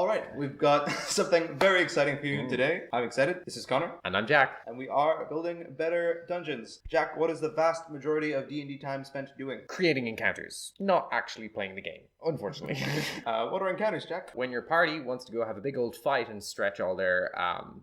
Alright, we've got something very exciting for you today. I'm excited. This is Connor. And I'm Jack. And we are building better dungeons. Jack, what is the vast majority of D&D time spent doing? Creating encounters, not actually playing the game, unfortunately. What are encounters, Jack? When your party wants to go have a big old fight and stretch all their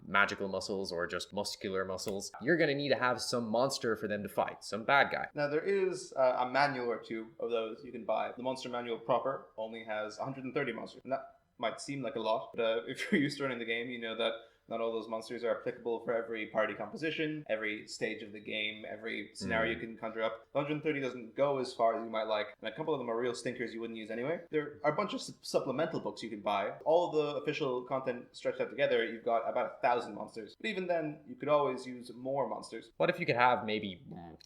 magical muscles or just muscular muscles, you're going to need to have some monster for them to fight, some bad guy. Now, there is a manual or two of those you can buy. The monster manual proper only has 130 monsters. And that might seem like a lot, but if you're used to running the game, you know that not all those monsters are applicable for every party composition, every stage of the game, every scenario you can conjure up. 130 doesn't go as far as you might like, and a couple of them are real stinkers you wouldn't use anyway. There are a bunch of supplemental books you can buy. All the official content stretched out together, you've got about 1,000 monsters. But even then, you could always use more monsters. What if you could have maybe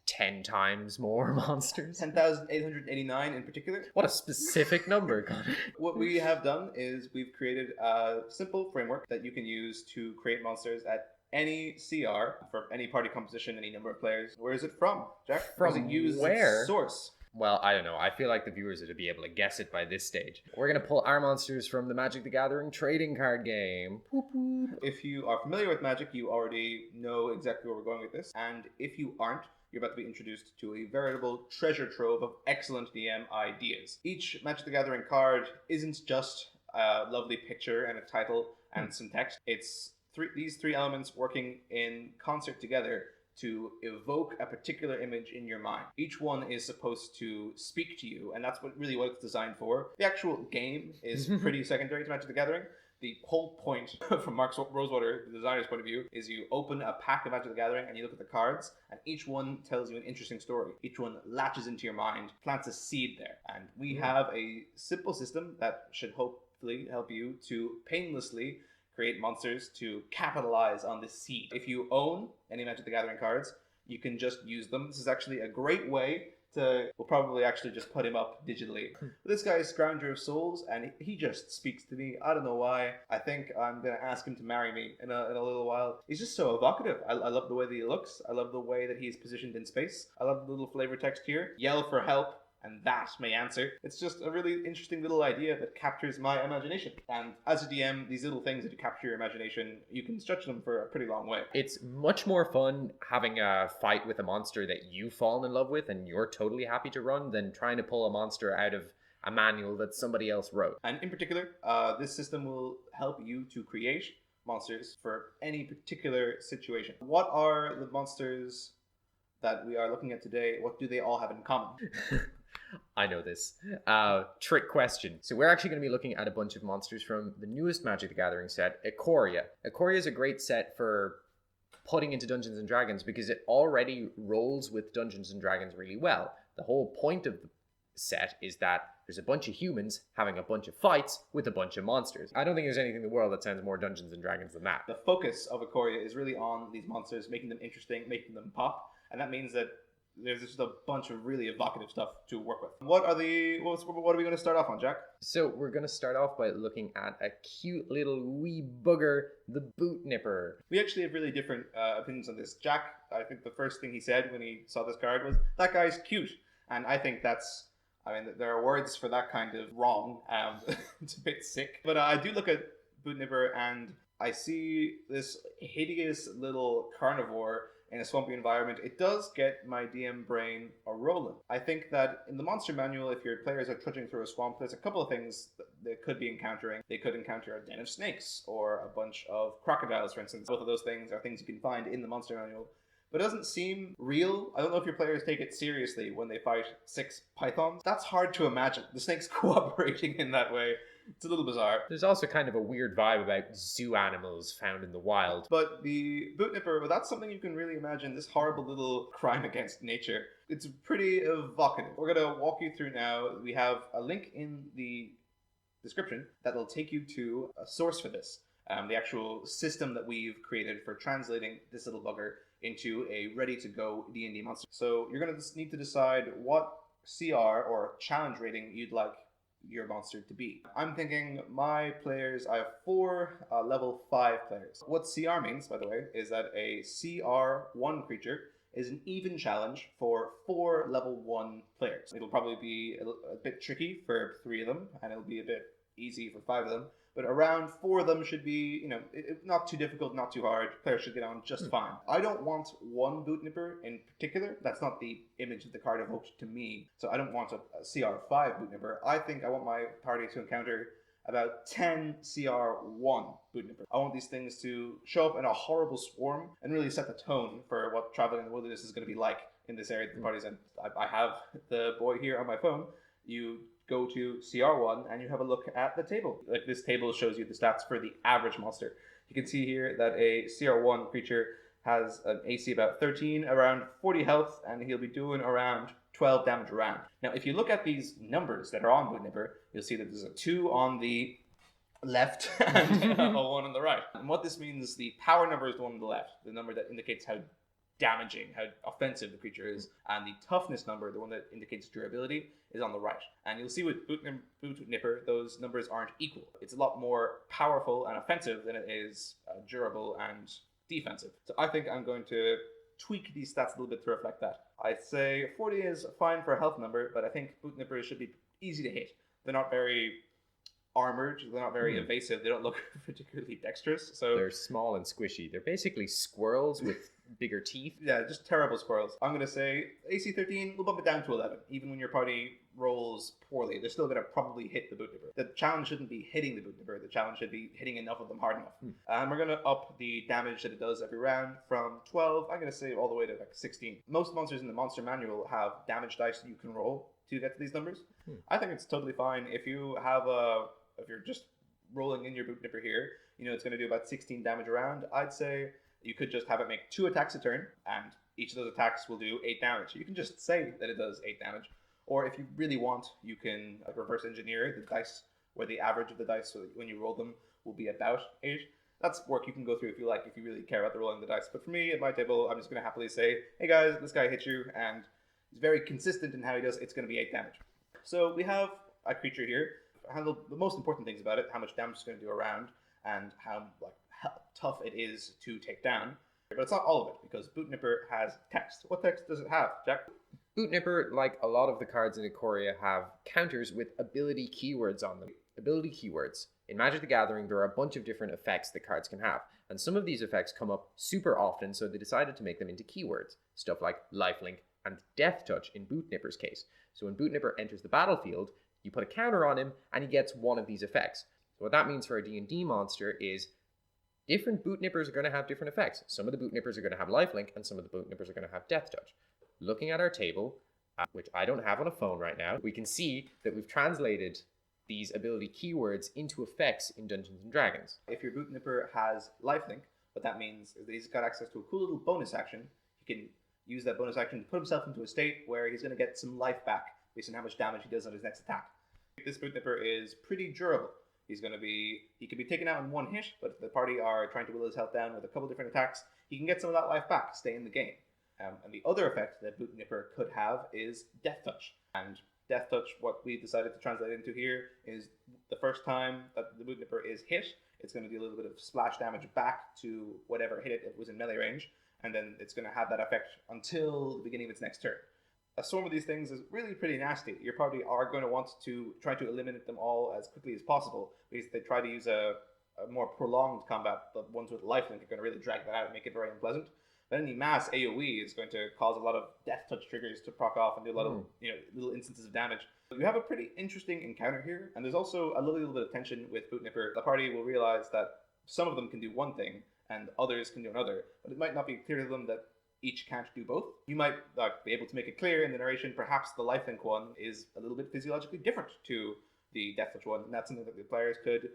10 times more monsters? 10,889 in particular. What a specific number, Connor. What we have done is we've created a simple framework that you can use to create monsters at any CR for any party composition, any number of players. Where is it from, Jack? From does it use where? Its source? Well, I don't know. I feel like the viewers are to be able to guess it by this stage. We're going to pull our monsters from the Magic the Gathering trading card game. Boop, boop. If you are familiar with Magic, you already know exactly where we're going with this. And if you aren't, you're about to be introduced to a veritable treasure trove of excellent DM ideas. Each Magic the Gathering card isn't just a lovely picture and a title and some text. It's these three elements working in concert together to evoke a particular image in your mind. Each one is supposed to speak to you, and that's what it's designed for. The actual game is pretty secondary to Magic the Gathering. The whole point from Mark Rosewater, the designer's point of view, is you open a pack of Magic the Gathering and you look at the cards, and each one tells you an interesting story. Each one latches into your mind, plants a seed there. And we have a simple system that should hopefully help you to painlessly create monsters to capitalize on this seed. If you own any Magic the Gathering cards, you can just use them. This is actually a great way to... We'll probably actually just put him up digitally. This guy is Scrounger of Souls, and he just speaks to me. I don't know why. I think I'm going to ask him to marry me in a little while. He's just so evocative. I love the way that he looks. I love the way that he's positioned in space. I love the little flavor text here. Yell for help, and that may answer. It's just a really interesting little idea that captures my imagination. And as a DM, these little things that capture your imagination, you can stretch them for a pretty long way. It's much more fun having a fight with a monster that you've fallen in love with and you're totally happy to run than trying to pull a monster out of a manual that somebody else wrote. And in particular, this system will help you to create monsters for any particular situation. What are the monsters that we are looking at today? What do they all have in common? I know this. Trick question. So we're actually going to be looking at a bunch of monsters from the newest Magic the Gathering set, Ikoria. Ikoria is a great set for putting into Dungeons & Dragons because it already rolls with Dungeons & Dragons really well. The whole point of the set is that there's a bunch of humans having a bunch of fights with a bunch of monsters. I don't think there's anything in the world that sounds more Dungeons & Dragons than that. The focus of Ikoria is really on these monsters, making them interesting, making them pop, and that means that there's just a bunch of really evocative stuff to work with. What are we going to start off on, Jack? So we're going to start off by looking at a cute little wee bugger, the Boot Nipper. We actually have really different opinions on this. Jack, I think the first thing he said when he saw this card was, that guy's cute. And I think that's, there are words for that kind of wrong. It's a bit sick. But I do look at Boot Nipper and I see this hideous little carnivore in a swampy environment. It does get my DM brain a-rolling. I think that in the monster manual, if your players are trudging through a swamp, there's a couple of things that they could be encountering. They could encounter a den of snakes or a bunch of crocodiles, for instance. Both of those things are things you can find in the monster manual. But it doesn't seem real. I don't know if your players take it seriously when they fight 6 pythons. That's hard to imagine. The snakes cooperating in that way. It's a little bizarre. There's also kind of a weird vibe about zoo animals found in the wild. But the Boot Nipper, well, that's something you can really imagine, this horrible little crime against nature. It's pretty evocative. We're going to walk you through now. We have a link in the description that will take you to a source for this. The actual system that we've created for translating this little bugger into a ready-to-go D&D monster. So you're going to need to decide what CR or challenge rating you'd like your monster to be. I'm thinking my players, I have 4 level 5 players. What CR means, by the way, is that a CR1 creature is an even challenge for 4 level 1 players. It'll probably be a bit tricky for 3 of them, and it'll be a bit easy for 5 of them. but around 4 of them should be, not too difficult, not too hard. Players should get on just fine. I don't want one Boot Nipper in particular. That's not the image that the card evoked to me. So I don't want a CR5 Boot Nipper. I think I want my party to encounter about 10 CR1 Boot Nipper. I want these things to show up in a horrible swarm and really set the tone for what traveling in the wilderness is going to be like in this area that the party's in. I have the boy here on my phone. You go to CR1 and you have a look at the table. Like, this table shows you the stats for the average monster. You can see here that a CR1 creature has an AC about 13, around 40 health, and he'll be doing around 12 damage a round. Now, if you look at these numbers that are on Boot Nipper, you'll see that there's a 2 on the left and a 1 on the right. And what this means, the power number is the one on the left, the number that indicates how damaging, how offensive the creature is, and the toughness number, the one that indicates durability, is on the right. And you'll see with Boot Nipper, those numbers aren't equal. It's a lot more powerful and offensive than it is durable and defensive. So I think I'm going to tweak these stats a little bit to reflect that. I'd say 40 is fine for a health number, but I think Boot Nippers should be easy to hit. They're not very armored, they're not very evasive, they don't look particularly dexterous. So they're small and squishy. They're basically squirrels with bigger teeth. Yeah, just terrible squirrels. I'm going to say AC 13, we'll bump it down to 11. Even when your party rolls poorly, they're still going to probably hit the Boot Nipper. The challenge shouldn't be hitting the Boot Nipper, the challenge should be hitting enough of them hard enough. And we're going to up the damage that it does every round from 12, I'm going to say all the way to like 16. Most monsters in the monster manual have damage dice you can roll to get to these numbers. I think it's totally fine if you have if you're just rolling in your Boot Nipper here, it's going to do about 16 damage a round. I'd say you could just have it make 2 attacks a turn, and each of those attacks will do 8 damage. You can just say that it does 8 damage. Or if you really want, you can reverse engineer the dice, where the average of the dice, so that when you roll them, will be about 8. That's work you can go through if you like, if you really care about the rolling the dice. But for me, at my table, I'm just going to happily say, hey guys, this guy hit you, and he's very consistent in how he does. It's going to be 8 damage. So we have a creature here. Handle the most important things about it, how much damage it's going to do around, and how tough it is to take down. But it's not all of it, because Boot Nipper has text. What text does it have, Jack? Boot Nipper, like a lot of the cards in Ikoria, have counters with ability keywords on them. Ability keywords. In Magic the Gathering, there are a bunch of different effects that cards can have, and some of these effects come up super often, so they decided to make them into keywords. Stuff like Lifelink and Death Touch in Boot Nipper's case. So when Boot Nipper enters the battlefield, you put a counter on him, and he gets one of these effects. So what that means for a D&D monster is different Boot Nippers are going to have different effects. Some of the Boot Nippers are going to have Lifelink, and some of the Boot Nippers are going to have Death Touch. Looking at our table, which I don't have on a phone right now, we can see that we've translated these ability keywords into effects in Dungeons & Dragons. If your Boot Nipper has Lifelink, what that means is that he's got access to a cool little bonus action. He can use that bonus action to put himself into a state where he's going to get some life back based on how much damage he does on his next attack. This Boot Nipper is pretty durable. He can be taken out in 1 hit, but if the party are trying to whittle his health down with a couple different attacks, he can get some of that life back, stay in the game. And the other effect that Boot Nipper could have is Death Touch. And Death Touch, what we decided to translate into here, is the first time that the Boot Nipper is hit, it's going to do a little bit of splash damage back to whatever hit it was in melee range, and then it's going to have that effect until the beginning of its next turn. A swarm of these things is really pretty nasty. Your party are going to want to try to eliminate them all as quickly as possible, because they try to use a more prolonged combat. The ones with lifelink are going to really drag that out and make it very unpleasant. But any mass AoE is going to cause a lot of Death Touch triggers to proc off and do a lot of little instances of damage. You have a pretty interesting encounter here, and there's also a little bit of tension with Boot Nipper. The party will realize that some of them can do one thing and others can do another, but it might not be clear to them that each can't do both. You might be able to make it clear in the narration, perhaps the lifelink one is a little bit physiologically different to the Death Touch one, and that's something that the players could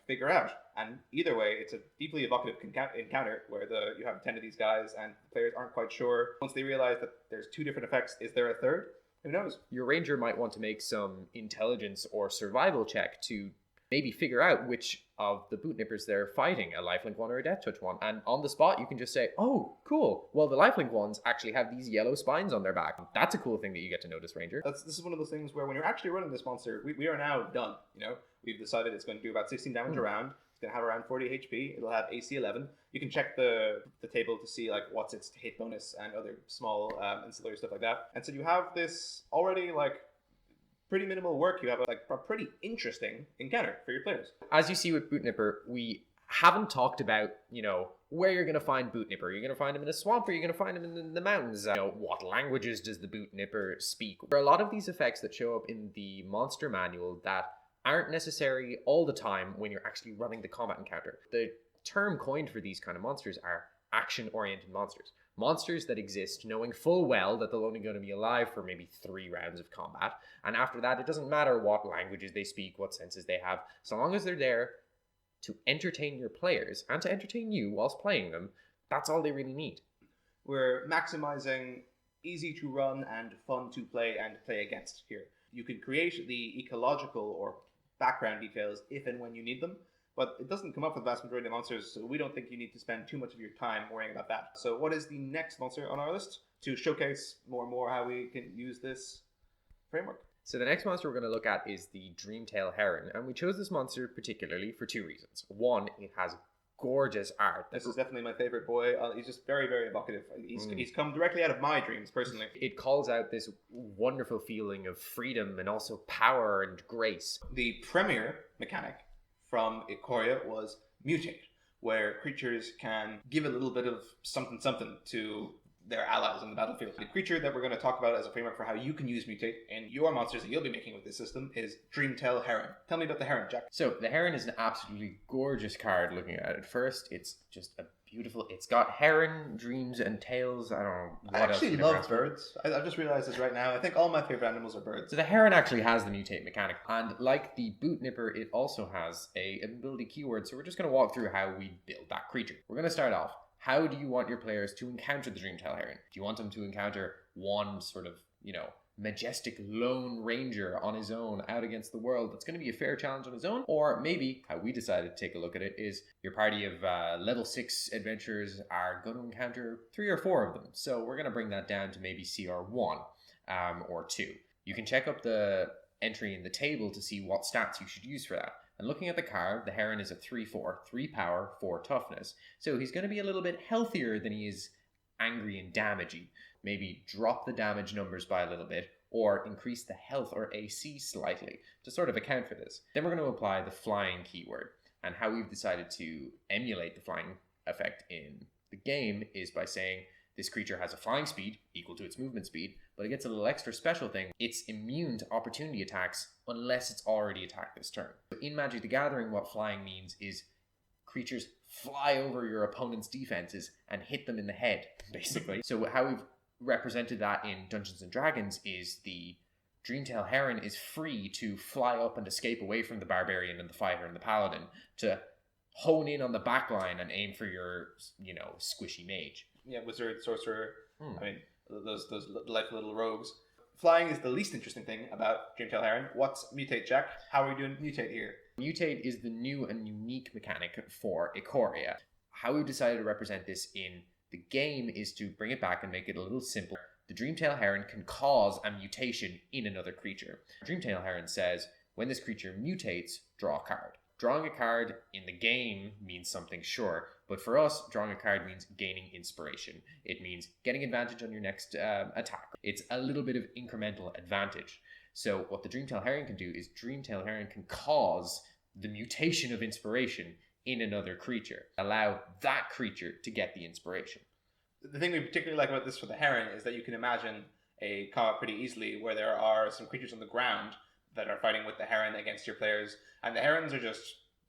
figure out. And either way, it's a deeply evocative encounter where you have 10 of these guys and the players aren't quite sure. Once they realize that there's 2 different effects, is there a third? Who knows? Your ranger might want to make some intelligence or survival check to maybe figure out which of the Boot Nippers they're fighting, a Lifelink one or a Death Touch one. And on the spot, you can just say, oh, cool. Well, the Lifelink ones actually have these yellow spines on their back. That's a cool thing that you get to notice, Ranger. This is one of those things where when you're actually running this monster, we are now done. We've decided it's going to do about 16 damage a round. It's going to have around 40 HP. It'll have AC 11. You can check the table to see what's its hit bonus and other small ancillary stuff like that. And so you have this already pretty minimal work, you have a pretty interesting encounter for your players. As you see with Bootnipper, we haven't talked about, where you're going to find Bootnipper. You're going to find him in a swamp, or you're going to find him in the mountains. What languages does the Bootnipper speak? There are a lot of these effects that show up in the monster manual that aren't necessary all the time when you're actually running the combat encounter. The term coined for these kind of monsters are action-oriented monsters. Monsters that exist knowing full well that they're only going to be alive for maybe 3 rounds of combat. And after that, it doesn't matter what languages they speak, what senses they have. So long as they're there to entertain your players and to entertain you whilst playing them, that's all they really need. We're maximizing easy to run and fun to play and play against here. You can create the ecological or background details if and when you need them, but it doesn't come up with the vast majority of monsters, so we don't think you need to spend too much of your time worrying about that. So what is the next monster on our list to showcase more and more how we can use this framework? So the next monster we're going to look at is the Dreamtail Heron, and we chose this monster particularly for 2 reasons. One, it has gorgeous art. This is definitely my favorite boy. He's just very, very evocative. He's come directly out of my dreams, personally. It calls out this wonderful feeling of freedom and also power and grace. The premier mechanic from Ikoria was Mutate, where creatures can give a little bit of something to their allies on the battlefield. The creature that we're going to talk about as a framework for how you can use Mutate in your monsters that you'll be making with this system is Dreamtail Heron. Tell me about the Heron, Jack. So the Heron is an absolutely gorgeous card looking at it first. It's just a beautiful... It's got heron, dreams, and tails. I don't know what else. I actually love birds. I've just realized this right now. I think all my favorite animals are birds. So the Heron actually has the Mutate mechanic. And like the Bootnipper, it also has a ability keyword. So we're just going to walk through how we build that creature. We're going to start off. How do you want your players to encounter the Dreamtail Heron? Do you want them to encounter one sort of, majestic lone ranger on his own out against the world that's going to be a fair challenge on his own? Or maybe, how we decided to take a look at it, is your party of level 6 adventurers are going to encounter 3 or 4 of them. So we're going to bring that down to maybe CR1 or 2. You can check up the entry in the table to see what stats you should use for that. And looking at the card, the Heron is a 3/4, 3 power, 4 toughness. So he's going to be a little bit healthier than he is angry and damagey. Maybe drop the damage numbers by a little bit, or increase the health or AC slightly to sort of account for this. Then we're going to apply the flying keyword. And how we've decided to emulate the flying effect in the game is by saying this creature has a flying speed equal to its movement speed, but it gets a little extra special thing. It's immune to opportunity attacks unless it's already attacked this turn. In Magic the Gathering, what flying means is creatures fly over your opponent's defenses and hit them in the head, basically. So how we've represented that in Dungeons & Dragons is the Dreamtail Heron is free to fly up and escape away from the Barbarian and the Fighter and the Paladin to hone in on the backline and aim for your, squishy mage. Yeah, wizard, sorcerer, I mean, those delightful little rogues. Flying is the least interesting thing about Dreamtail Heron. What's Mutate, Jack? How are we doing Mutate here? Mutate is the new and unique mechanic for Ikoria. How we've decided to represent this in the game is to bring it back and make it a little simpler. The Dreamtail Heron can cause a mutation in another creature. Dreamtail Heron says, when this creature mutates, draw a card. Drawing a card in the game means something, sure, but for us, drawing a card means gaining inspiration. It means getting advantage on your next attack. It's a little bit of incremental advantage. So what the Dreamtail Heron can do is Dreamtail Heron can cause the mutation of inspiration in another creature. Allow that creature to get the inspiration. The thing we particularly like about this for the Heron is that you can imagine a combat pretty easily where there are some creatures on the ground that are fighting with the Heron against your players, and the Herons are just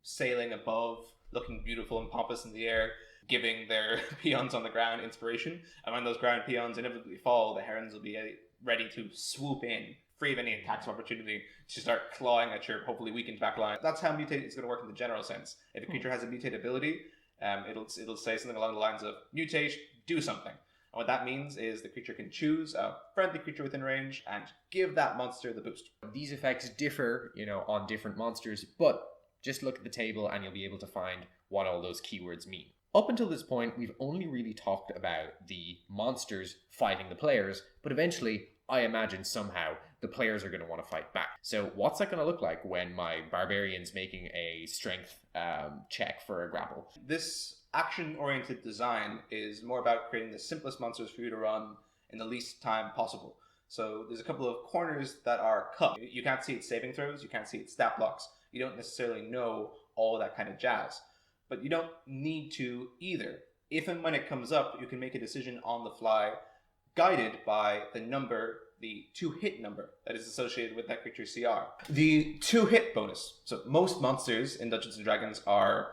sailing above, looking beautiful and pompous in the air, giving their peons on the ground inspiration. And when those ground peons inevitably fall, the Herons will be ready to swoop in, free of any attacks of opportunity, to start clawing at your hopefully weakened back line. That's how Mutate is going to work in the general sense. If a creature has a Mutate ability, it'll say something along the lines of, Mutate, do something. And what that means is the creature can choose a friendly creature within range and give that monster the boost. These effects differ, on different monsters, but just look at the table and you'll be able to find what all those keywords mean. Up until this point, we've only really talked about the monsters fighting the players, but eventually, I imagine somehow the players are going to want to fight back. So what's that going to look like when my barbarian's making a strength check for a grapple? This action-oriented design is more about creating the simplest monsters for you to run in the least time possible. So there's a couple of corners that are cut. You can't see its saving throws, you can't see its stat blocks. You don't necessarily know all that kind of jazz. But you don't need to either. If and when it comes up, you can make a decision on the fly, guided by the 2-hit number that is associated with that creature's CR. The 2-hit bonus. So most monsters in Dungeons and Dragons are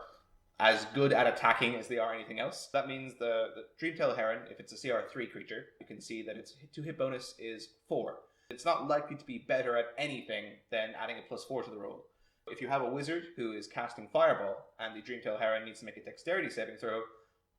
as good at attacking as they are anything else. That means the Dreamtail Heron, if it's a CR3 creature, you can see that its 2-hit bonus is 4. It's not likely to be better at anything than adding a +4 to the roll. If you have a wizard who is casting Fireball and the Dreamtail Heron needs to make a dexterity saving throw,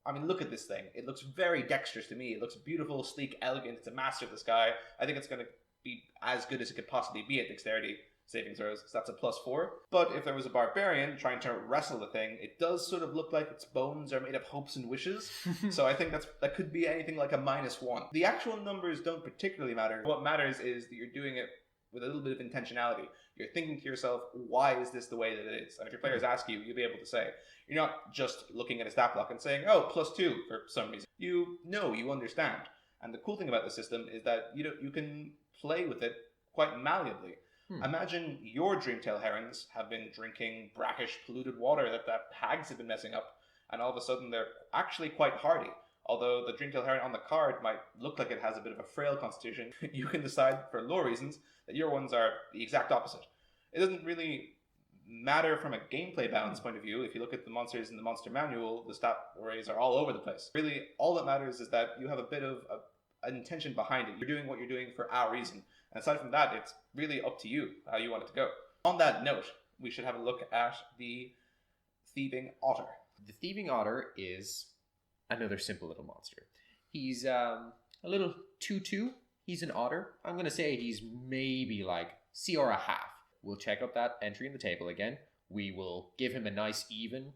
I mean, look at this thing. It looks very dexterous to me. It looks beautiful, sleek, elegant. It's a master of the sky. I think it's going to be as good as it could possibly be at dexterity saving throws, so that's a +4. But if there was a barbarian trying to wrestle the thing, it does sort of look like its bones are made of hopes and wishes. So I think that could be anything like a -1. The actual numbers don't particularly matter. What matters is that you're doing it with a little bit of intentionality. You're thinking to yourself, why is this the way that it is? And if your players ask you, you'll be able to say. You're not just looking at a stat block and saying, oh, +2 for some reason. You know, you understand. And the cool thing about the system is that you can play with it quite malleably. Imagine your Dreamtail Herons have been drinking brackish, polluted water that hags have been messing up, and all of a sudden they're actually quite hardy. Although the Dreamtail Heron on the card might look like it has a bit of a frail constitution, you can decide for lore reasons that your ones are the exact opposite. It doesn't really matter from a gameplay balance point of view. If you look at the monsters in the monster manual, the stat arrays are all over the place. Really, all that matters is that you have a bit of an intention behind it. You're doing what you're doing for our reason. And aside from that, it's really up to you how you want it to go. On that note, we should have a look at the Thieving Otter. The Thieving Otter is another simple little monster. He's a little 2/2. He's an otter. I'm going to say he's maybe like CR1/2. We'll check up that entry in the table again. We will give him a nice, even,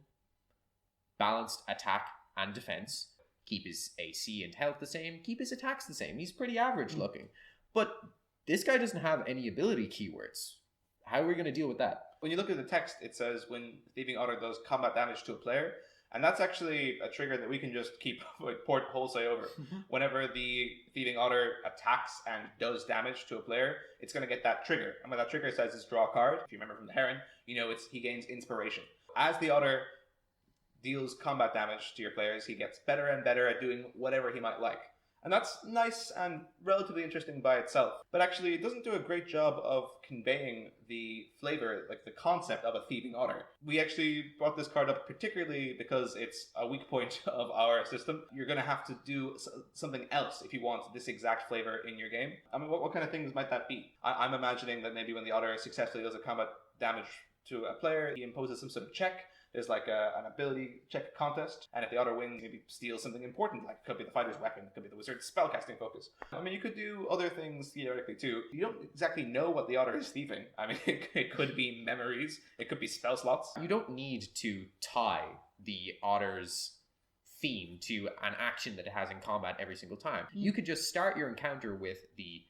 balanced attack and defense. Keep his AC and health the same. Keep his attacks the same. He's pretty average looking. But this guy doesn't have any ability keywords. How are we going to deal with that? When you look at the text, it says when Thieving Otter does combat damage to a player, and that's actually a trigger that we can just keep port wholesale over. Whenever the Thieving Otter attacks and does damage to a player, it's going to get that trigger. And when that trigger says is draw a card, if you remember from the Heron, you know he gains inspiration. As the Otter deals combat damage to your players, he gets better and better at doing whatever he might like. And that's nice and relatively interesting by itself. But actually, it doesn't do a great job of conveying the flavor, like the concept of a Thieving Otter. We actually brought this card up particularly because it's a weak point of our system. You're going to have to do something else if you want this exact flavor in your game. I mean, what kind of things might that be? I'm imagining that maybe when the Otter successfully does a combat damage to a player, he imposes some sort of check. There's like an ability check contest, and if the Otter wins, maybe steals something important, like it could be the fighter's weapon, it could be the wizard's spellcasting focus. I mean, you could do other things theoretically too. You don't exactly know what the Otter is thieving. I mean, it could be memories, it could be spell slots. You don't need to tie the Otter's theme to an action that it has in combat every single time. You could just start your encounter with the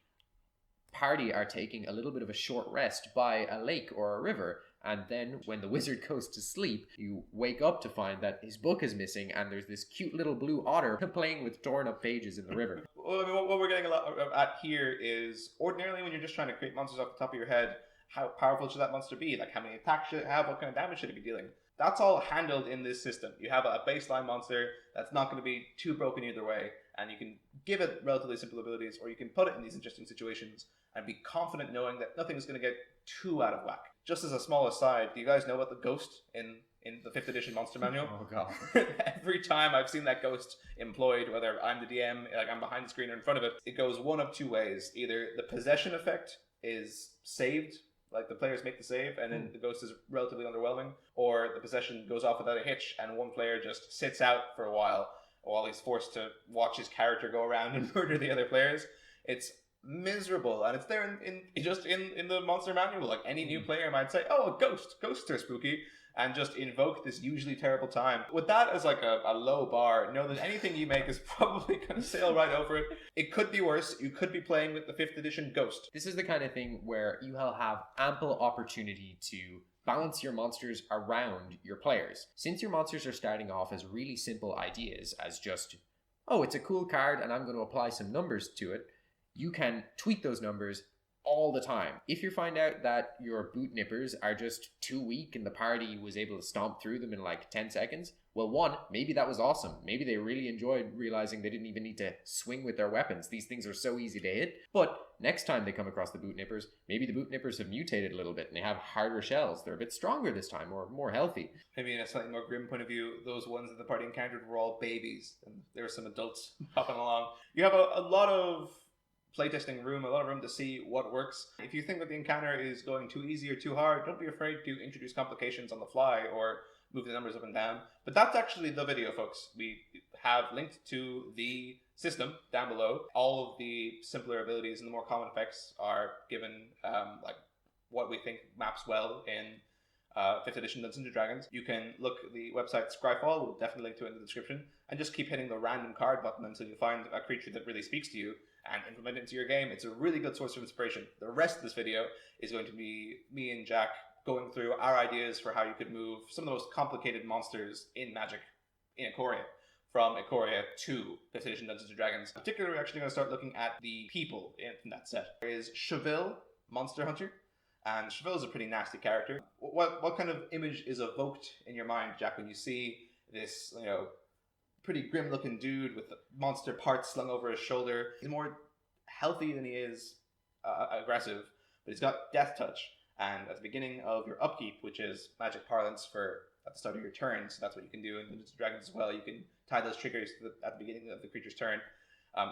party are taking a little bit of a short rest by a lake or a river, and then when the wizard goes to sleep, you wake up to find that his book is missing and there's this cute little blue otter playing with torn up pages in the river. Well, I mean, what we're getting a lot at here is ordinarily when you're just trying to create monsters off the top of your head, how powerful should that monster be? Like how many attacks should it have? What kind of damage should it be dealing? That's all handled in this system. You have a baseline monster that's not going to be too broken either way, and you can give it relatively simple abilities, or you can put it in these interesting situations and be confident knowing that nothing is going to get too out of whack. Just as a small aside, do you guys know about the ghost in the 5th edition monster manual? Oh god. Every time I've seen that ghost employed, whether I'm the DM, like I'm behind the screen or in front of it, it goes one of two ways. Either the possession effect is saved, like the players make the save and then the ghost is relatively underwhelming, or the possession goes off without a hitch and one player just sits out for a while he's forced to watch his character go around and murder the other players. It's miserable, and it's there in the monster manual. Like any new player might say, oh, a ghost, ghosts are spooky, and just invoke this usually terrible time. With that as like a low bar, know that anything you make is probably going to sail right over it. It could be worse. You could be playing with the 5th edition ghost. This is the kind of thing where you will have ample opportunity to balance your monsters around your players. Since your monsters are starting off as really simple ideas, as just, oh, it's a cool card and I'm going to apply some numbers to it, you can tweak those numbers all the time. If you find out that your boot nippers are just too weak and the party was able to stomp through them in like 10 seconds, well, one, maybe that was awesome. Maybe they really enjoyed realizing they didn't even need to swing with their weapons. These things are so easy to hit. But next time they come across the boot nippers, maybe the boot nippers have mutated a little bit and they have harder shells. They're a bit stronger this time or more healthy. Maybe in a slightly more grim point of view, those ones that the party encountered were all babies, and there were some adults popping along. You have a lot of playtesting room, a lot of room to see what works. If you think that the encounter is going too easy or too hard, don't be afraid to introduce complications on the fly or move the numbers up and down. But that's actually the video, folks. We have linked to the system down below. All of the simpler abilities and the more common effects are given, like what we think maps well in 5th edition Dungeons & Dragons. You can look at the website Scryfall, we'll definitely link to it in the description, and just keep hitting the random card button until you find a creature that really speaks to you and implement it into your game. It's a really good source of inspiration. The rest of this video is going to be me and Jack going through our ideas for how you could move some of the most complicated monsters in Magic in Ikoria, from Ikoria to 5th edition Dungeons & Dragons. Particularly, we're actually going to start looking at the people in that set. There is Chevile, Monster Hunter, and Cheville is a pretty nasty character. What kind of image is evoked in your mind, Jack, when you see this, pretty grim-looking dude with monster parts slung over his shoulder? He's more healthy than he is aggressive, but he's got Death Touch. And at the beginning of your upkeep, which is Magic parlance for at the start of your turn, so that's what you can do in Dungeons & Dragons as well. You can tie those triggers at the beginning of the creature's turn.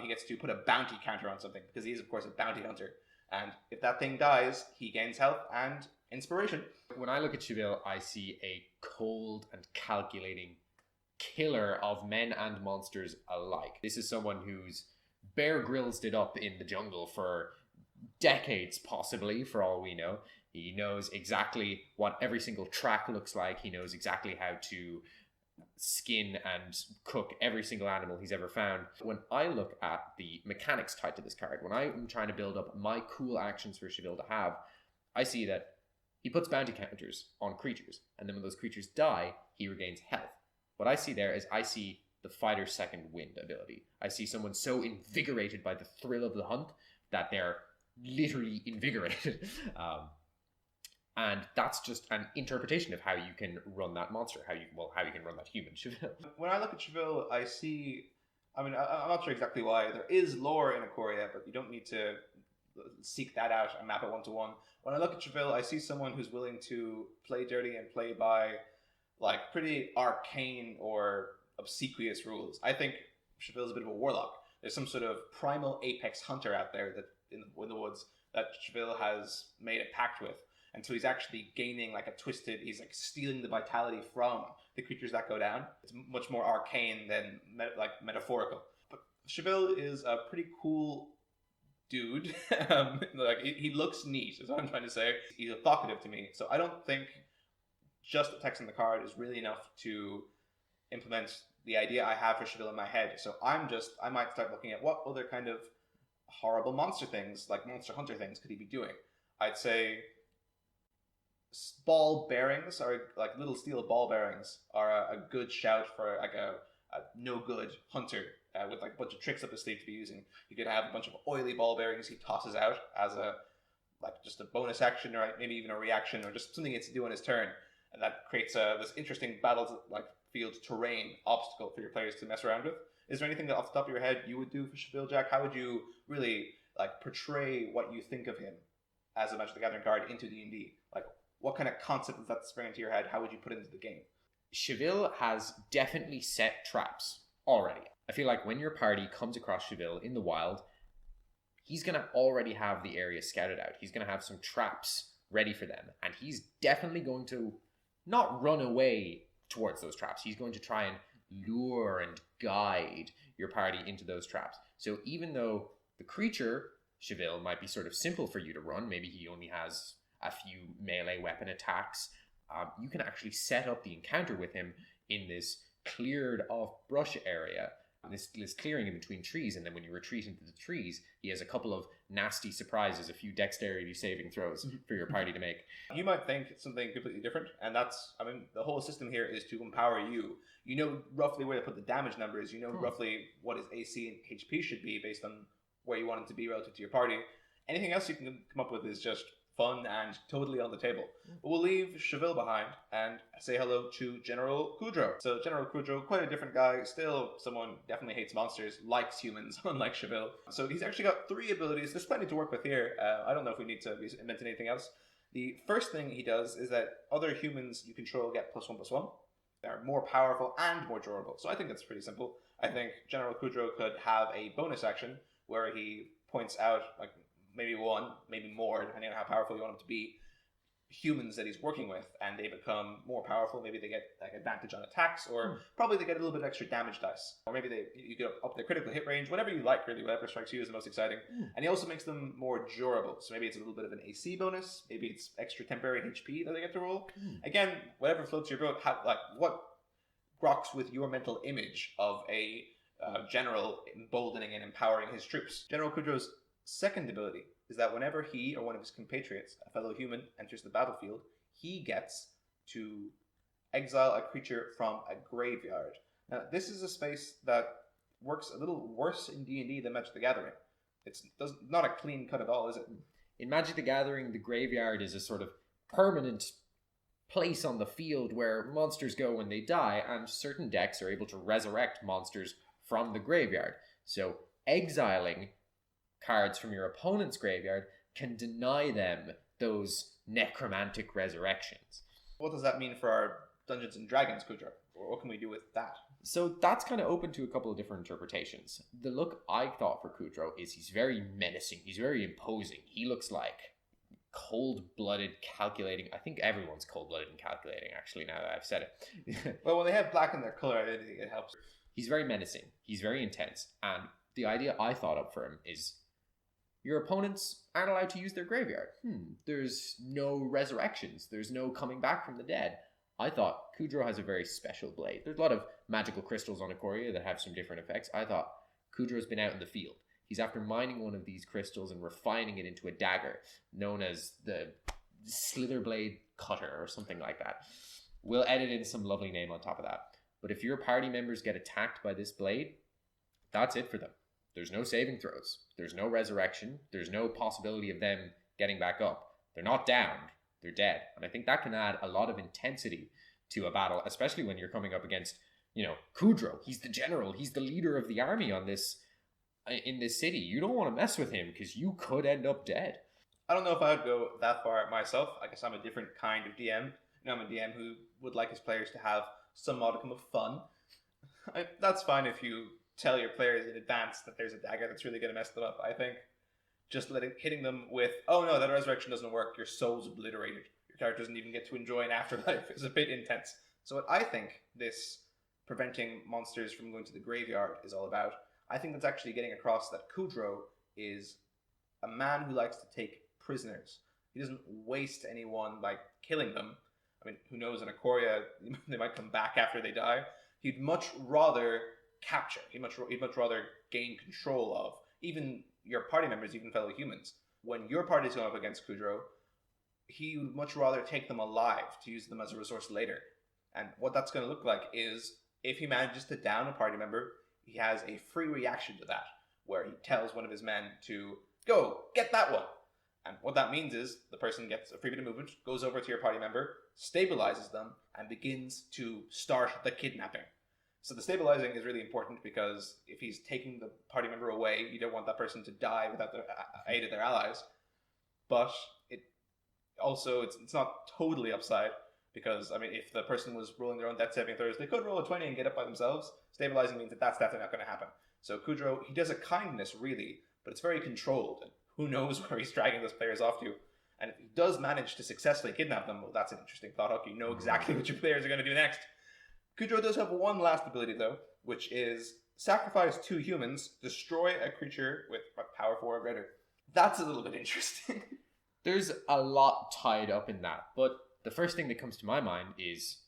He gets to put a bounty counter on something, because he is, of course, a bounty hunter. And if that thing dies, he gains health and inspiration. When I look at Cheville, I see a cold and calculating killer of men and monsters alike. This is someone who's Bear Grylls it up in the jungle for decades, possibly, for all we know. He knows exactly what every single track looks like. He knows exactly how to skin and cook every single animal he's ever found. When I look at the mechanics tied to this card, when I'm trying to build up my cool actions for Cheville to have, I see that he puts bounty counters on creatures, and then when those creatures die, he regains health. What I see there is I see the fighter's second wind ability. I see someone so invigorated by the thrill of the hunt that they're literally invigorated. And that's just an interpretation of how you can run that monster, how you can run that human. When I look at Cheville, I see, I'm not sure exactly why. There is lore in Ikoria, but you don't need to seek that out and map it one-to-one. When I look at Cheville, I see someone who's willing to play dirty and play by like pretty arcane or obsequious rules. I think Cheville's a bit of a warlock. There's some sort of primal apex hunter out there that in the woods that Cheville has made a pact with. And so he's actually gaining like he's like stealing the vitality from the creatures that go down. It's much more arcane than metaphorical. But Cheville is a pretty cool dude. He looks neat, is what I'm trying to say. He's evocative to me. So I don't think just the text on the card is really enough to implement the idea I have for Cheville in my head. So I might start looking at what other kind of horrible monster things, like Monster Hunter things, could he be doing? I'd say ball bearings, are like little steel ball bearings, are a good shout for like a no good hunter with like a bunch of tricks up his sleeve to be using. You could have a bunch of oily ball bearings he tosses out as just a bonus action, or maybe even a reaction, or just something he gets to do on his turn, and that creates this interesting field terrain obstacle for your players to mess around with. Is there anything that off the top of your head you would do for Cheville, Jack? How would you really portray what you think of him as a Magic the Gathering card into D&D? What kind of concept does that spring into your head? How would you put it into the game? Cheville has definitely set traps already. I feel like when your party comes across Cheville in the wild, he's going to already have the area scouted out. He's going to have some traps ready for them. And he's definitely going to not run away towards those traps. He's going to try and lure and guide your party into those traps. So even though the creature, Cheville, might be sort of simple for you to run, maybe he only has a few melee weapon attacks, you can actually set up the encounter with him in this cleared off brush area, this clearing in between trees, and then when you retreat into the trees, he has a couple of nasty surprises, a few dexterity saving throws for your party to make. You might think it's something completely different, and the whole system here is to empower you. You know roughly where to put the damage numbers, you know roughly what his AC and HP should be based on where you want it to be relative to your party. Anything else you can come up with is just fun and totally on the table. But we'll leave Chevile behind and say hello to General Kudro. So General Kudro, quite a different guy, still someone definitely hates monsters, likes humans, unlike Chevile. So he's actually got 3 abilities. There's plenty to work with here. I don't know if we need to invent anything else. The first thing he does is that other humans you control get +1/+1. They're more powerful and more durable. So I think that's pretty simple. I think General Kudro could have a bonus action where he points out, like, maybe 1, maybe more, depending on how powerful you want him to be, humans that he's working with, and they become more powerful. Maybe they get like advantage on attacks, or probably they get a little bit extra damage dice, or maybe you get up their critical hit range, whatever you like, really, whatever strikes you as the most exciting. And he also makes them more durable, so maybe it's a little bit of an AC bonus, maybe it's extra temporary HP that they get to roll. Again, whatever floats your boat. What rocks with your mental image of a general emboldening and empowering his troops. General Kudro's second ability is that whenever he or one of his compatriots, a fellow human, enters the battlefield, he gets to exile a creature from a graveyard. Now, this is a space that works a little worse in D&D than Magic the Gathering. It's not a clean cut at all, is it? In Magic the Gathering, the graveyard is a sort of permanent place on the field where monsters go when they die, and certain decks are able to resurrect monsters from the graveyard. So exiling cards from your opponent's graveyard can deny them those necromantic resurrections. What does that mean for our Dungeons and Dragons, Kudro? What can we do with that? So that's kind of open to a couple of different interpretations. The look I thought for Kudro is he's very menacing, he's very imposing. He looks like cold-blooded, calculating. I think everyone's cold-blooded and calculating, actually, now that I've said it. Well, when they have black in their color identity, it helps. He's very menacing, he's very intense, and the idea I thought up for him is your opponents aren't allowed to use their graveyard. There's no resurrections. There's no coming back from the dead. I thought Kudro has a very special blade. There's a lot of magical crystals on Ikoria that have some different effects. I thought Kudro's been out in the field. He's after mining one of these crystals and refining it into a dagger, known as the Slitherblade Cutter or something like that. We'll edit in some lovely name on top of that. But if your party members get attacked by this blade, that's it for them. There's no saving throws. There's no resurrection. There's no possibility of them getting back up. They're not downed. They're dead. And I think that can add a lot of intensity to a battle, especially when you're coming up against, Kudro. He's the general. He's the leader of the army in this city. You don't want to mess with him because you could end up dead. I don't know if I would go that far myself. I guess I'm a different kind of DM. I'm a DM who would like his players to have some modicum of fun. That's fine if you tell your players in advance that there's a dagger that's really going to mess them up. I think just hitting them with, oh no, that resurrection doesn't work, your soul's obliterated, your character doesn't even get to enjoy an afterlife, is a bit intense. So what I think this preventing monsters from going to the graveyard is all about, I think that's actually getting across that Kudro is a man who likes to take prisoners. He doesn't waste anyone by killing them. I mean, who knows, in Ikoria, they might come back after they die. He'd much rather capture. He'd much rather gain control of even your party members, even fellow humans. When your party's going up against Kudro, he would much rather take them alive to use them as a resource later. And what that's going to look like is if he manages to down a party member, he has a free reaction to that, where he tells one of his men to go get that one. And what that means is the person gets a free bit of movement, goes over to your party member, stabilizes them, and begins to start the kidnapping. So the stabilizing is really important because if he's taking the party member away, you don't want that person to die without the aid of their allies. But it's not totally upside because, I mean, if the person was rolling their own death saving throws, they could roll a 20 and get up by themselves. Stabilizing means that that's definitely not going to happen. So Kudro, he does a kindness really, but it's very controlled. And who knows where he's dragging those players off to. And if he does manage to successfully kidnap them, well, that's an interesting thought. Okay, you know exactly what your players are going to do next. Kudro does have one last ability, though, which is sacrifice 2 humans, destroy a creature with power 4 or greater. That's a little bit interesting. There's a lot tied up in that, but the first thing that comes to my mind is,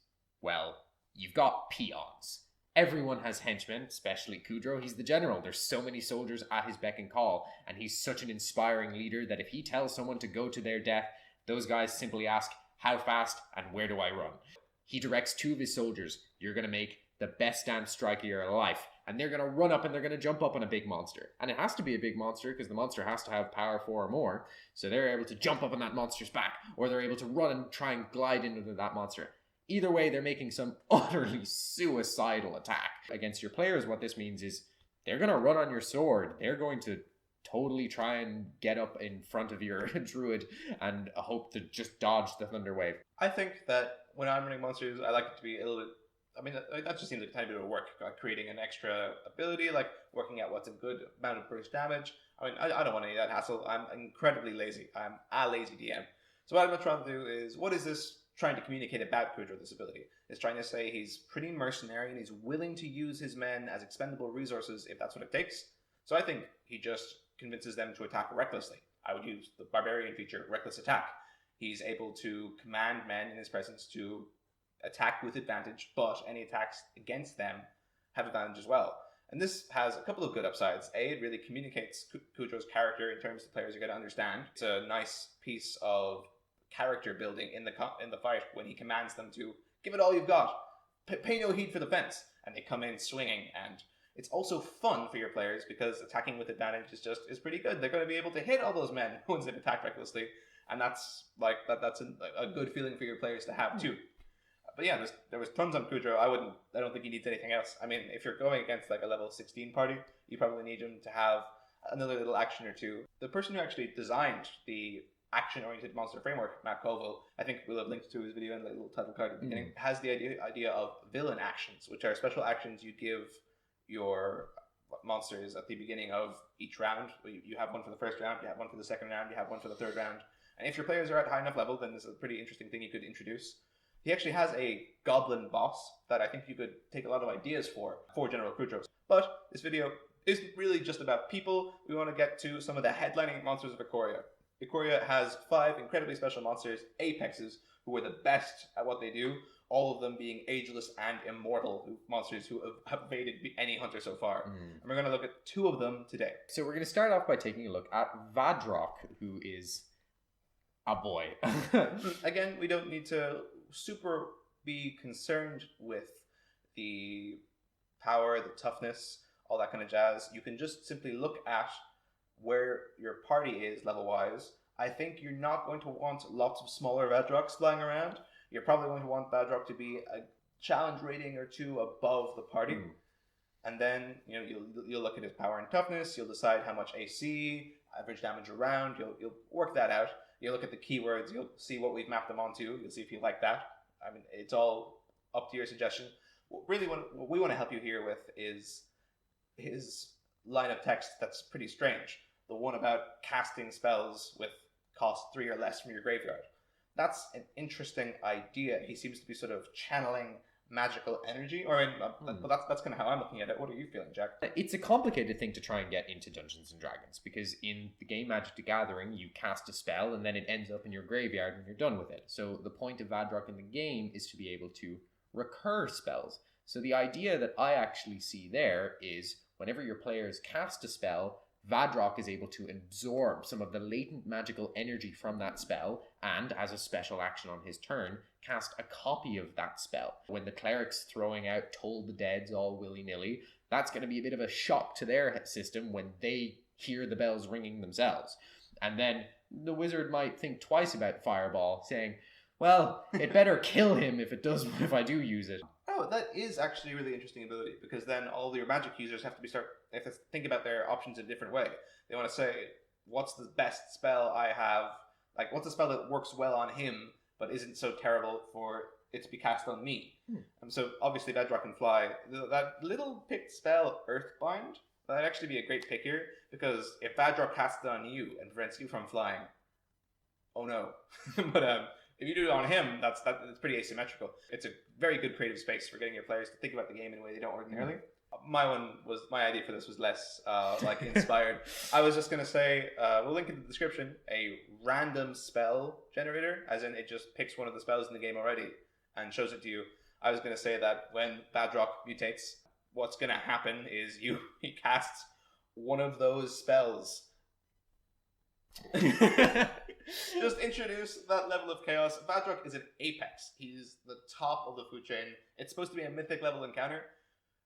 well, you've got peons. Everyone has henchmen, especially Kudro. He's the general. There's so many soldiers at his beck and call, and he's such an inspiring leader that if he tells someone to go to their death, those guys simply ask, how fast and where do I run? He directs 2 of his soldiers, you're going to make the best damn strike of your life, and they're going to run up and they're going to jump up on a big monster. And it has to be a big monster because the monster has to have power 4 or more. So they're able to jump up on that monster's back, or they're able to run and try and glide into that monster. Either way, they're making some utterly suicidal attack against your players. What this means is they're going to run on your sword. They're going to totally try and get up in front of your druid and hope to just dodge the thunder wave. I think that when I'm running monsters, I like it to be a little bit. I mean, that just seems like a tiny bit of work, like creating an extra ability, like working out what's a good amount of burst damage. I mean, I don't want any of that hassle. I'm incredibly lazy. I'm a lazy DM. So what I'm trying to do is, what is this trying to communicate about Kudro, this ability? It's trying to say he's pretty mercenary and he's willing to use his men as expendable resources if that's what it takes. So I think he just convinces them to attack recklessly. I would use the barbarian feature, reckless attack. He's able to command men in his presence to attack with advantage, but any attacks against them have advantage as well. And this has a couple of good upsides. A, it really communicates Kudro's character in terms of the players are going to understand. It's a nice piece of character building in the fight when he commands them to give it all you've got, pay no heed for the fence, and they come in swinging. And it's also fun for your players because attacking with advantage is pretty good. They're going to be able to hit all those men once they've attacked recklessly, and that's a good feeling for your players to have too. But yeah, there was tons on Kudro. I don't think he needs anything else. I mean, if you're going against like a level 16 party, you probably need him to have another little action or two. The person who actually designed the action-oriented monster framework, Matt Colville, I think we'll have linked to his video in the little title card at the beginning, has the idea of villain actions, which are special actions you give your monsters at the beginning of each round. You have one for the first round, you have one for the second round, you have one for the third round. And if your players are at high enough level, then this is a pretty interesting thing you could introduce. He actually has a goblin boss that I think you could take a lot of ideas for General Kudro. But this video isn't really just about people. We want to get to some of the headlining monsters of Ikoria. Ikoria has 5 incredibly special monsters, apexes, who are the best at what they do, all of them being ageless and immortal monsters who have evaded any hunter so far. And we're going to look at 2 of them today. So we're going to start off by taking a look at Vadrok, who is a boy. Again, we don't need to super be concerned with the power, the toughness, all that kind of jazz. You can just simply look at where your party is level-wise. I think you're not going to want lots of smaller Vadroks flying around. You're probably going to want Vadrok to be a challenge rating or 2 above the party. And then you'll look at his power and toughness. You'll decide how much AC, average damage around. You'll work that out. You look at the keywords, you'll see what we've mapped them onto, you'll see if you like that. I mean, it's all up to your suggestion. Really, what we want to help you here with is his line of text that's pretty strange. The one about casting spells with cost 3 or less from your graveyard. That's an interesting idea. He seems to be sort of channeling magical energy, that's kind of how I'm looking at it. What are you feeling, Jack? It's a complicated thing to try and get into Dungeons and Dragons, because in the game Magic the Gathering, you cast a spell and then it ends up in your graveyard and you're done with it. So the point of Vadrok in the game is to be able to recur spells. So the idea that I actually see there is whenever your players cast a spell, Vadrok is able to absorb some of the latent magical energy from that spell and, as a special action on his turn, cast a copy of that spell. When the cleric's throwing out Toll the Deads all willy-nilly, that's going to be a bit of a shock to their system when they hear the bells ringing themselves. And then the wizard might think twice about Fireball, saying, well, it better kill him if I do use it. Oh, that is actually a really interesting ability, because then all your magic users have to think about their options in a different way. They want to say, what's the best spell I have? Like, what's a spell that works well on him, but isn't so terrible for it to be cast on me? So obviously Vadrok can fly. That little picked spell, Earthbind, that'd actually be a great pick here, because if Vadrok casts it on you and prevents you from flying, oh no. But if you do it on him, that's pretty asymmetrical. It's a very good creative space for getting your players to think about the game in a way they don't ordinarily. My idea for this was less inspired. I was just going to say, we'll link in the description, a random spell generator, as in it just picks one of the spells in the game already and shows it to you. I was going to say that when Vadrok mutates, what's going to happen is he casts one of those spells. Just introduce that level of chaos. Vadrok is an apex. He's the top of the food chain. It's supposed to be a mythic level encounter.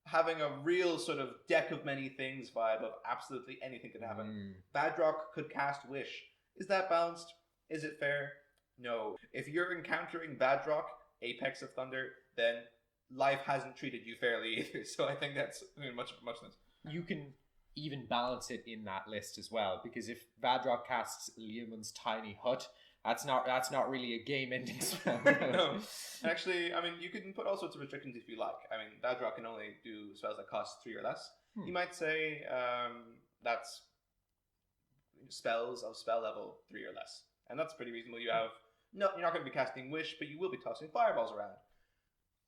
having a real sort of deck of many things vibe of absolutely anything could happen. Vadrok could cast Wish. Is that balanced? Is it fair? No. If you're encountering Vadrok, Apex of Thunder, then life hasn't treated you fairly either. So I think that's much sense. You can even balance it in that list as well, because if Vadrok casts Leomund's Tiny Hut, that's not really a game-ending spell. No. Actually, I mean, you can put all sorts of restrictions if you like. I mean, Vadrok can only do spells that cost 3 or less. You might say that's spells of spell level 3 or less. And that's pretty reasonable. You have... No, you're not going to be casting Wish, but you will be tossing fireballs around.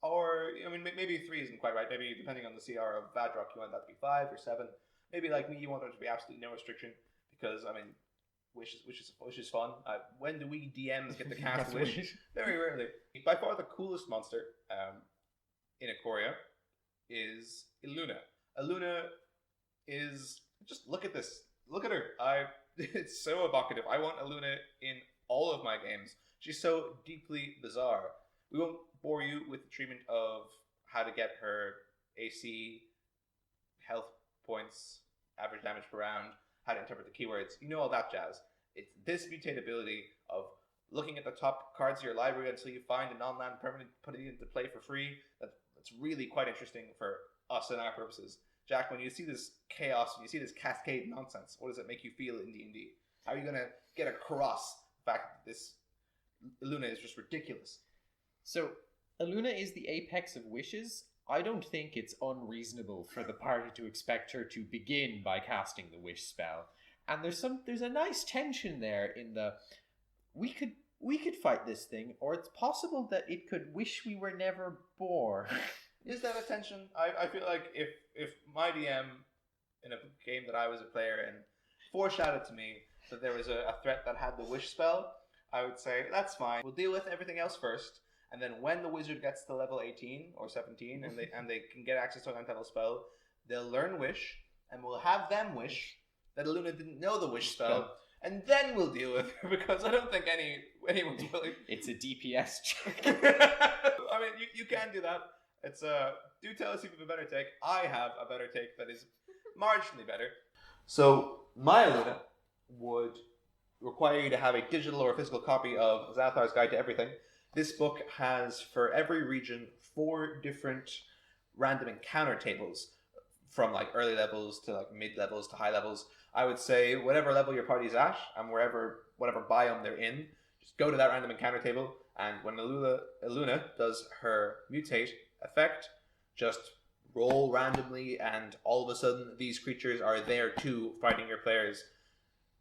Or, I mean, maybe 3 isn't quite right. Maybe, depending on the CR of Vadrok, you want that to be 5 or 7. Maybe, like me, you want there to be absolutely no restriction. Because, I mean, Wish is fun. When do we DMs get to cast Wish? Very rarely. By far the coolest monster in Ikoria is Illuna. Illuna is... Just look at this. Look at her. It's so evocative. I want Illuna in all of my games. She's so deeply bizarre. We won't bore you with the treatment of how to get her AC, health points, average damage per round, how to interpret the keywords. You know all that jazz. It's this mutate ability of looking at the top cards of your library until you find a non-land permanent, putting it into play for free. That's really quite interesting for us and our purposes. Jack, when you see this chaos, when you see this cascade nonsense, what does it make you feel in D&D? How are you going to get across the fact that this Illuna is just ridiculous? So, Illuna is the apex of wishes. I don't think it's unreasonable for the party to expect her to begin by casting the wish spell. And there's a nice tension there in the we could fight this thing, or it's possible that it could wish we were never born. Is that a tension? I feel like if my DM in a game that I was a player in foreshadowed to me that there was a threat that had the wish spell, I would say, that's fine. We'll deal with everything else first. And then when the wizard gets to level 18 or 17 and they can get access to a 9th level spell, they'll learn Wish, and we'll have them wish that Illuna didn't know the Wish spell, and then we'll deal with her, because I don't think anyone's willing. It's a DPS check. I mean, you can do that. It's do tell us if you have a better take. I have a better take that is marginally better. So my Illuna would require you to have a digital or physical copy of Zathar's Guide to Everything. This book has, for every region, 4 different random encounter tables, from like early levels to like mid levels to high levels. I would say whatever level your party's at and whatever biome they're in, just go to that random encounter table, and when Illuna does her mutate effect, just roll randomly, and all of a sudden these creatures are there too, fighting your players.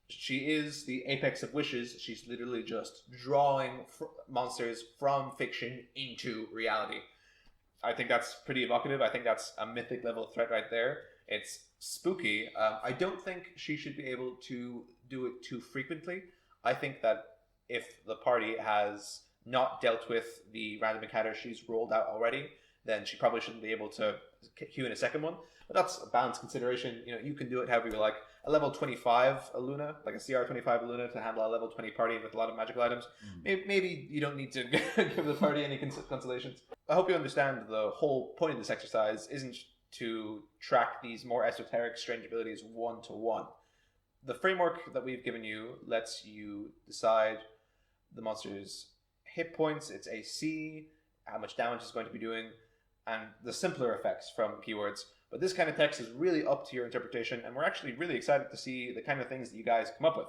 She is the apex of wishes. She's literally just drawing monsters from fiction into reality. I think that's pretty evocative. I think that's a mythic level threat right there. It's spooky. I don't think she should be able to do it too frequently. I think that if the party has not dealt with the random encounter she's rolled out already, then she probably shouldn't be able to queue in a second one. But that's a balanced consideration. You know, you can do it however you like. A level 25 Illuna, like a CR 25 Illuna, to handle a level 20 party with a lot of magical items. Maybe you don't need to give the party any consolations. I hope you understand the whole point of this exercise isn't to track these more esoteric strange abilities one-to-one. The framework that we've given you lets you decide the monster's hit points, its AC, how much damage it's going to be doing, and the simpler effects from keywords. But this kind of text is really up to your interpretation, and we're actually really excited to see the kind of things that you guys come up with.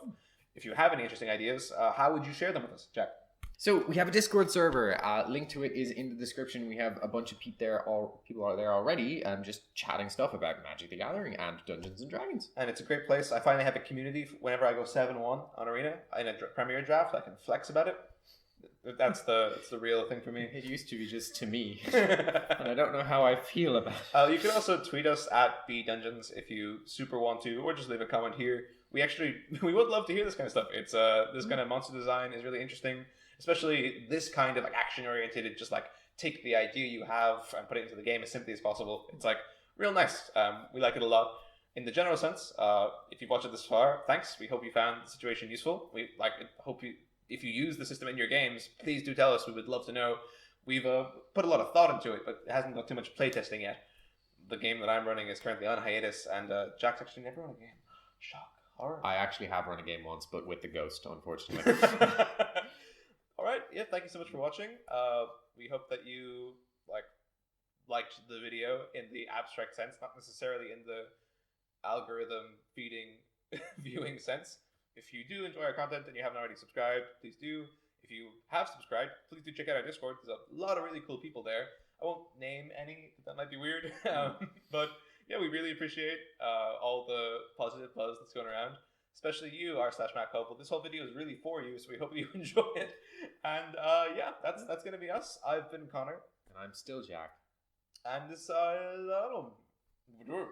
If you have any interesting ideas, how would you share them with us, Jack? So we have a Discord server. Link to it is in the description. We have a bunch of people are there already, just chatting stuff about Magic the Gathering and Dungeons and Dragons. And it's a great place. I finally have a community. Whenever I go 7-1 on Arena in a Premier draft, I can flex about it. That's the real thing for me. It used to be just to me, and I don't know how I feel about it. You can also tweet us at BDungeons if you super want to, or just leave a comment here. We would love to hear this kind of stuff. It's this kind of monster design is really interesting, especially this kind of like action oriented. Just like take the idea you have and put it into the game as simply as possible. It's like real nice. We like it a lot. In the general sense, if you've watched it this far, thanks. We hope you found the situation useful. We hope you. If you use the system in your games, please do tell us. We would love to know. We've put a lot of thought into it, but it hasn't got too much playtesting yet. the game that I'm running is currently on hiatus, and Jack's actually never run a game. Shock. Horror. I actually have run a game once, but with the ghost, unfortunately. All right. Yeah. Thank you so much for watching. We hope that you liked the video in the abstract sense, not necessarily in the algorithm feeding viewing sense. If you do enjoy our content and you haven't already subscribed, please do. If you have subscribed, please do check out our Discord. There's a lot of really cool people there. I won't name any, that might be weird. But yeah, we really appreciate all the positive buzz that's going around. Especially you, r/Matt Copel. This whole video is really for you, so we hope you enjoy it. And yeah, that's going to be us. I've been Connor. And I'm still Jack. And this, I don't know.